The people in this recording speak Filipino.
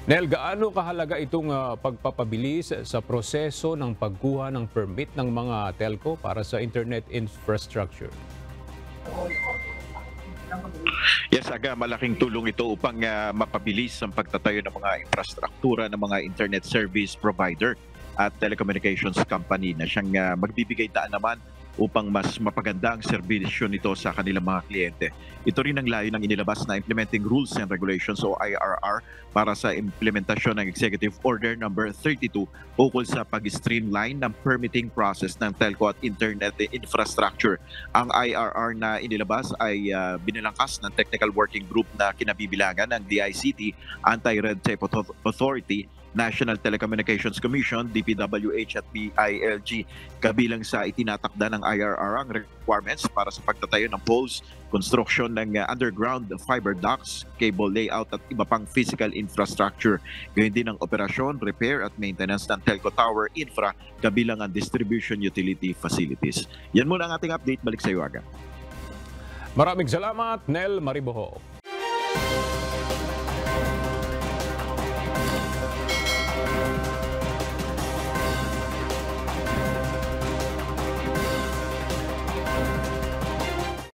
Nel, gaano kahalaga itong pagpapabilis sa proseso ng pagkuha ng permit ng mga telco para sa internet infrastructure? Yes, Aga, malaking tulong ito upang mapabilis ang pagtatayo ng mga infrastruktura ng mga internet service provider at telecommunications company na siyang magbibigay daan naman upang mas mapaganda ang serbisyo nito sa kanilang mga kliyente. Ito rin ang layo ng inilabas na Implementing Rules and Regulations o IRR para sa implementasyon ng Executive Order number 32 ukol sa pag-streamline ng permitting process ng telco at internet infrastructure. Ang IRR na inilabas ay binalangkas ng Technical Working Group na kinabibilangan ng DICT, Anti-Red Tape Authority, National Telecommunications Commission, DPWH at PILG. Kabilang sa itinatakda ng IRR ang requirements para sa pagtatayo ng poles, construction ng underground fiber ducts, cable layout at iba pang physical infrastructure. Gayun din ang operasyon, repair at maintenance ng telco tower infra kabilang ang distribution utility facilities. Yan muna ang ating update. Balik sa iyo, Aga. Maraming salamat, Nel Mariboho.